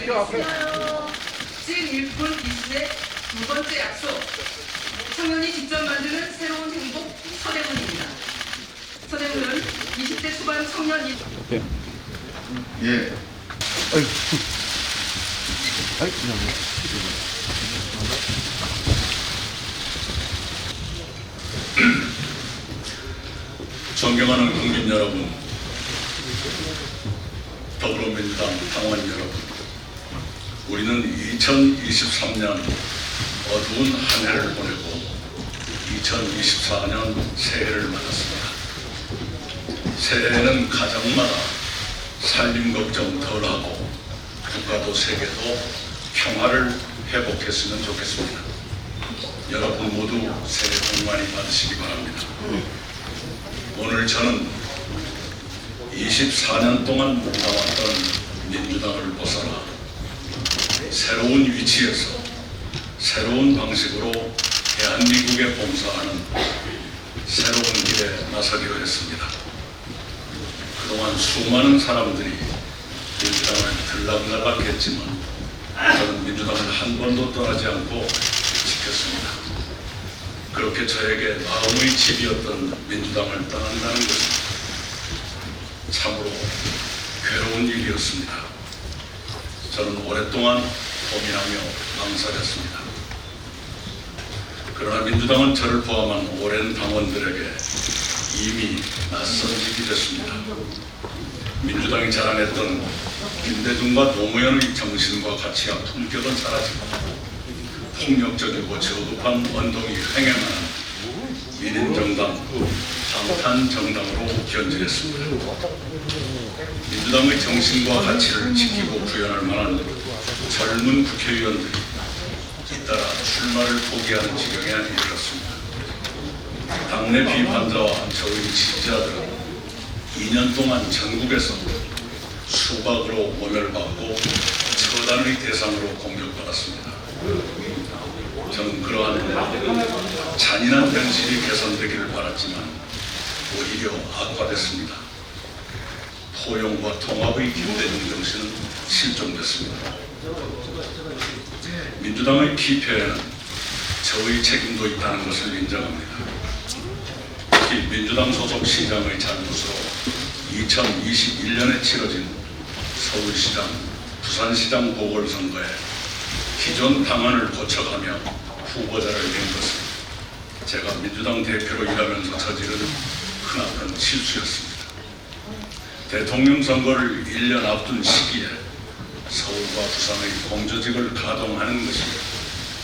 드리겠습니다. 진1분 20의 두 번째 약속. 청년이 직접 만드는 새로운 행복 서대문입니다. 서대문은 20대 초반 청년 예. 존경하는 국민 여러분, 더불어민주당 당원 여러분, 우리는 2023년 어두운 한 해를 보내고 2024년 새해를 맞았습니다. 새해에는 가정마다 살림 걱정 덜하고 국가도 세계도 평화를 회복했으면 좋겠습니다. 여러분 모두 새해 복 많이 받으시기 바랍니다. 오늘 저는 24년 동안 묵나왔던 민주당을 벗어나 새로운 위치에서 새로운 방식으로 대한민국에 봉사하는 새로운 길에 나서기로 했습니다. 그동안 수많은 사람들이 민주당을 들락날락했지만 저는 민주당을 한 번도 떠나지 않고 지켰습니다. 그렇게 저에게 마음의 집이었던 민주당을 떠난다는 것은 참으로 괴로운 일이었습니다. 저는 오랫동안 고민하며 망설였습니다. 그러나 민주당은 저를 포함한 오랜 당원들에게 이미 낯선 집이 됐습니다. 민주당이 자랑했던 김대중과 노무현의 정신과 가치와 품격은 사라지고 폭력적이고 저급한 언동이 횡행하는 민인정당, 방탄정당으로 견진했습니다. 민주당의 정신과 가치를 지키고 구현할 만한 젊은 국회의원들이 잇따라 출마를 포기하는 지경에 이르렀습니다. 당내 비판자와 저의 지지자들은 2년 동안 전국에서 수박으로 모멸받고 처단의 대상으로 공격받았습니다. 저는 그러한 잔인한 현실이 개선되기를 바랐지만 오히려 악화됐습니다. 포용과 통합의 김대중 정신은 실종됐습니다. 민주당의 피폐에는 저의 책임도 있다는 것을 인정합니다. 특히 민주당 소속 시장의 잘못으로 2021년에 치러진 서울시장, 부산시장 보궐선거에 기존 당헌을 고쳐가며 후보자를 낸 것은 제가 민주당 대표로 일하면서 저지른 크나큰 실수였습니다. 대통령 선거를 1년 앞둔 시기에 서울과 부산의 공조직을 가동하는 것이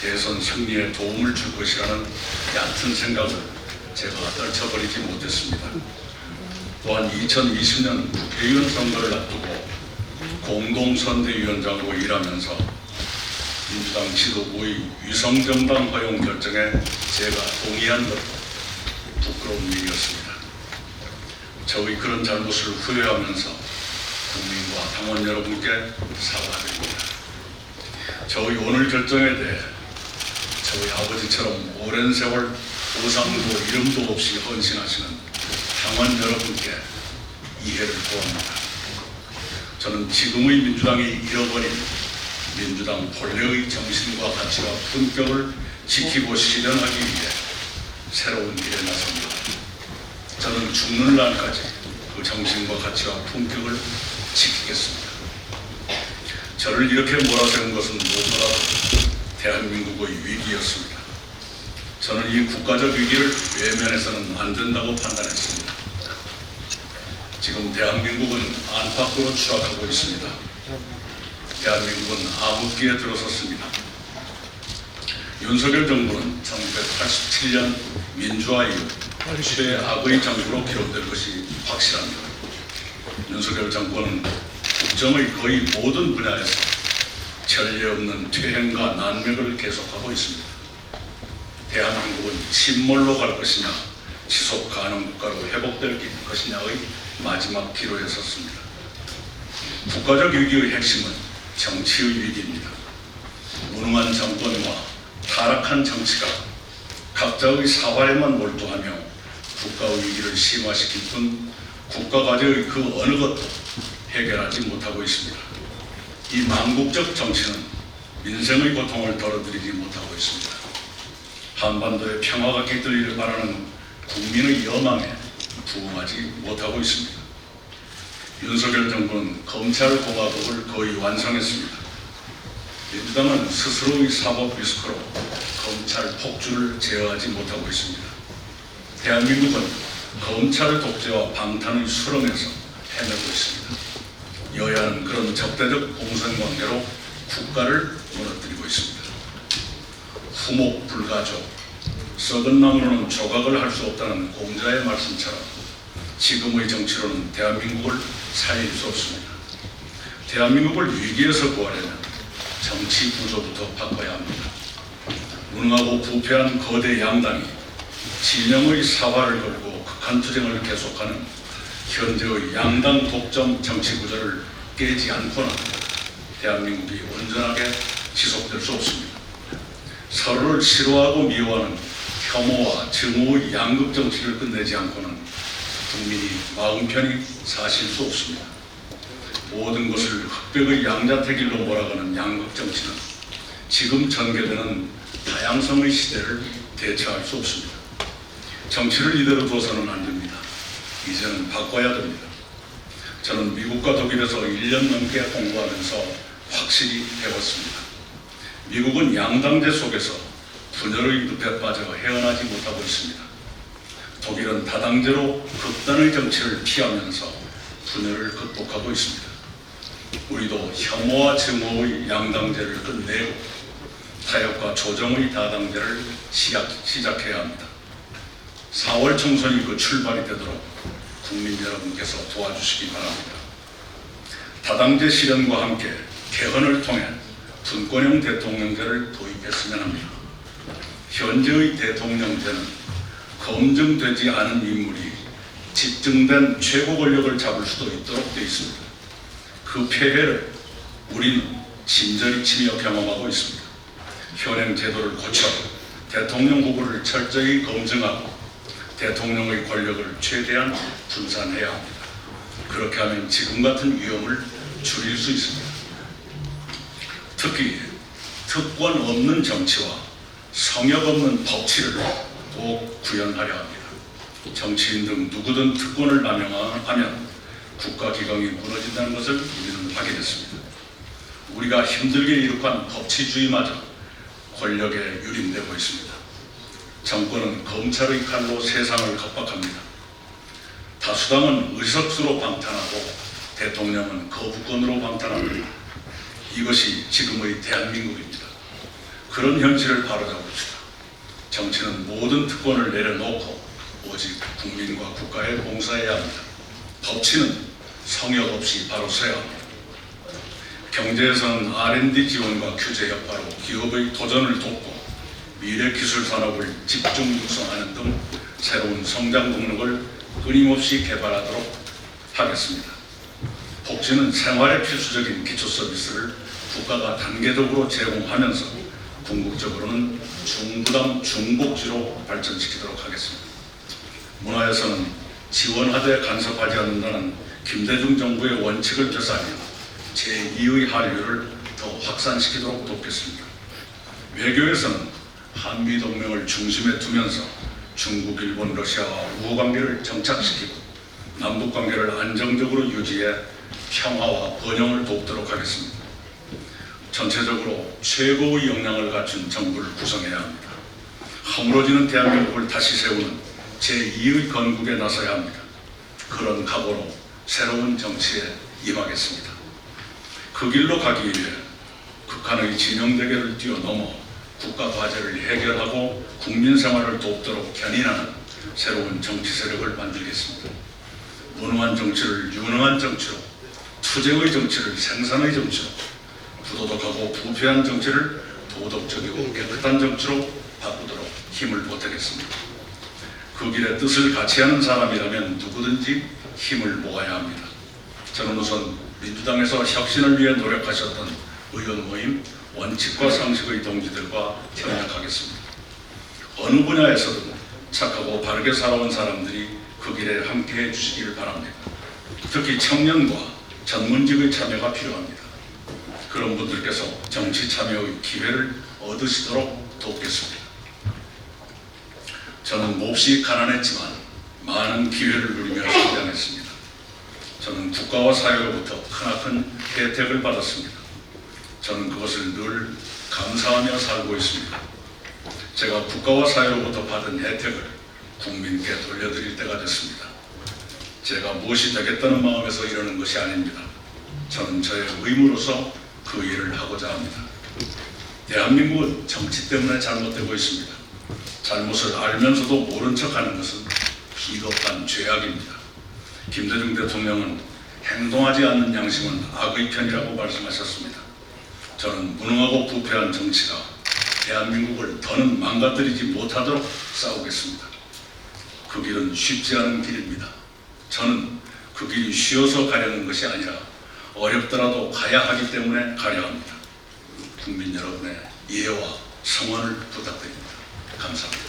대선 승리에 도움을 줄 것이라는 얕은 생각을 제가 떨쳐버리지 못했습니다. 또한 2020년 국회의원 선거를 앞두고 공동선대위원장으로 일하면서 민주당 지도부의 위성정당 허용 결정에 제가 동의한 것도 부끄러운 일이었습니다. 저의 그런 잘못을 후회하면서 국민과 당원 여러분께 사과드립니다. 저의 오늘 결정에 대해 저희 아버지처럼 오랜 세월 보상도 이름도 없이 헌신하시는 당원 여러분께 이해를 구합니다. 저는 지금의 민주당이 잃어버린 민주당 본래의 정신과 가치와 품격을 지키고 실현하기 위해 새로운 길에 나섭니다. 저는 죽는 날까지 그 정신과 가치와 품격을 지키겠습니다. 저를 이렇게 몰아세운 것은 무엇보다도 대한민국의 위기였습니다. 저는 이 국가적 위기를 외면해서는 안 된다고 판단했습니다. 지금 대한민국은 안팎으로 추락하고 있습니다. 대한민국은 암흑기에 들어섰습니다. 윤석열 정부는 1987년 민주화 이후 최악의 정부로 기록될 것이 확실합니다. 윤석열 정권은 국정의 거의 모든 분야에서 전례 없는 퇴행과 난맥을 계속하고 있습니다. 대한민국은 침몰로 갈 것이냐 지속 가능 국가로 회복될 것이냐의 마지막 기로에 섰습니다. 국가적 위기의 핵심은 정치의 위기입니다. 무능한 정권과 타락한 정치가 각자의 사활에만 몰두하며 국가의 위기를 심화시킬 뿐 국가 과제의 그 어느 것도 해결하지 못하고 있습니다. 이 망국적 정치는 민생의 고통을 덜어드리지 못하고 있습니다. 한반도의 평화가 깃들기를 바라는 국민의 여망에 부응하지 못하고 있습니다. 윤석열 정부는 검찰공화국을 거의 완성했습니다. 민주당은 스스로의 사법 리스크로 검찰 폭주를 제어하지 못하고 있습니다. 대한민국은 검찰 독재와 방탄의 수렁에서 헤매고 있습니다. 여야는 그런 적대적 공생관계로 국가를 무너뜨리고 있습니다. 후목불가족, 썩은 나무로는 조각을 할 수 없다는 공자의 말씀처럼 지금의 정치로는 대한민국을 살릴 수 없습니다. 대한민국을 위기에서 구하려면 정치 구조부터 바꿔야 합니다. 무능하고 부패한 거대 양당이 진영의 사활을 걸고 극한투쟁을 계속하는 현재의 양당 독점 정치 구조를 깨지 않고는 대한민국이 온전하게 지속될 수 없습니다. 서로를 싫어하고 미워하는 혐오와 증오의 양극 정치를 끝내지 않고는 국민이 마음 편히 사실 수 없습니다. 모든 것을 흑백의 양자택일로 몰아가는 양극 정치는 지금 전개되는 다양성의 시대를 대처할 수 없습니다. 정치를 이대로 둬서는 안 됩니다. 이제는 바꿔야 됩니다. 저는 미국과 독일에서 1년 넘게 공부하면서 확실히 배웠습니다. 미국은 양당제 속에서 분열의 늪에 빠져 헤어나지 못하고 있습니다. 독일은 다당제로 극단의 정치를 피하면서 분열을 극복하고 있습니다. 우리도 혐오와 증오의 양당제를 끝내고 타협과 조정의 다당제를 시작해야 합니다. 4월 총선이 그 출발이 되도록 국민 여러분께서 도와주시기 바랍니다. 다당제 실현과 함께 개헌을 통해 분권형 대통령제를 도입했으면 합니다. 현재의 대통령제는 검증되지 않은 인물이 집중된 최고 권력을 잡을 수도 있도록 되어 있습니다. 그 폐해를 우리는 친절히 치며 경험하고 있습니다. 현행 제도를 고쳐 대통령 후보를 철저히 검증하고 대통령의 권력을 최대한 분산해야 합니다. 그렇게 하면 지금 같은 위험을 줄일 수 있습니다. 특히 특권 없는 정치와 성역 없는 법치를 꼭 구현하려 합니다. 정치인 등 누구든 특권을 남용하면 국가기강이 무너진다는 것을 우리는 확인했습니다. 우리가 힘들게 이룩한 법치주의마저 권력에 유린되고 있습니다. 정권은 검찰의 칼로 세상을 겁박합니다. 다수당은 의석수로 방탄하고 대통령은 거부권으로 방탄합니다. 이것이 지금의 대한민국입니다. 그런 현실을 바로잡읍시다. 정치는 모든 특권을 내려놓고 오직 국민과 국가에 봉사해야 합니다. 법치는 성역 없이 바로 서야 합니다. 경제에서는 R&D 지원과 규제 여파로 기업의 도전을 돕고 미래 기술 산업을 집중 육성하는 등 새로운 성장 동력을 끊임없이 개발하도록 하겠습니다. 복지는 생활에 필수적인 기초 서비스를 국가가 단계적으로 제공하면서 궁극적으로는 중부담 중복지로 발전시키도록 하겠습니다. 문화에서는 지원하되 간섭하지 않는다는 김대중 정부의 원칙을 되살려 제2의 한류를 더 확산시키도록 돕겠습니다. 외교에서는 한미동맹을 중심에 두면서 중국, 일본, 러시아와 우호관계를 정착시키고 남북관계를 안정적으로 유지해 평화와 번영을 돕도록 하겠습니다. 전체적으로 최고의 역량을 갖춘 정부를 구성해야 합니다. 허물어지는 대한민국을 다시 세우는 제2의 건국에 나서야 합니다. 그런 각오로 새로운 정치에 임하겠습니다. 그 길로 가기 위해 극한의 진영 대결을 뛰어넘어 국가 과제를 해결하고 국민 생활을 돕도록 견인하는 새로운 정치 세력을 만들겠습니다. 무능한 정치를 유능한 정치로, 투쟁의 정치를 생산의 정치로, 부도덕하고 부패한 정치를 도덕적이고 깨끗한 정치로 바꾸도록 힘을 보태겠습니다. 그 길에 뜻을 같이 하는 사람이라면 누구든지 힘을 모아야 합니다. 저는 우선 민주당에서 혁신을 위해 노력하셨던 의원 모임 원칙과 상식의 동지들과 협력하겠습니다. 어느 분야에서든 착하고 바르게 살아온 사람들이 그 길에 함께해 주시기를 바랍니다. 특히 청년과 전문직의 참여가 필요합니다. 그런 분들께서 정치 참여의 기회를 얻으시도록 돕겠습니다. 저는 몹시 가난했지만 많은 기회를 누리며 성장했습니다. 저는 국가와 사회로부터 크나큰 혜택을 받았습니다. 저는 그것을 늘 감사하며 살고 있습니다. 제가 국가와 사회로부터 받은 혜택을 국민께 돌려드릴 때가 됐습니다. 제가 무엇이 되겠다는 마음에서 이러는 것이 아닙니다. 저는 저의 의무로서 그 일을 하고자 합니다. 대한민국은 정치 때문에 잘못되고 있습니다. 잘못을 알면서도 모른 척하는 것은 비겁한 죄악입니다. 김대중 대통령은 행동하지 않는 양심은 악의 편이라고 말씀하셨습니다. 저는 무능하고 부패한 정치가 대한민국을 더는 망가뜨리지 못하도록 싸우겠습니다. 그 길은 쉽지 않은 길입니다. 저는 그 길이 쉬워서 가려는 것이 아니라 어렵더라도 가야 하기 때문에 가려 합니다. 국민 여러분의 이해와 성원을 부탁드립니다. 감사합니다.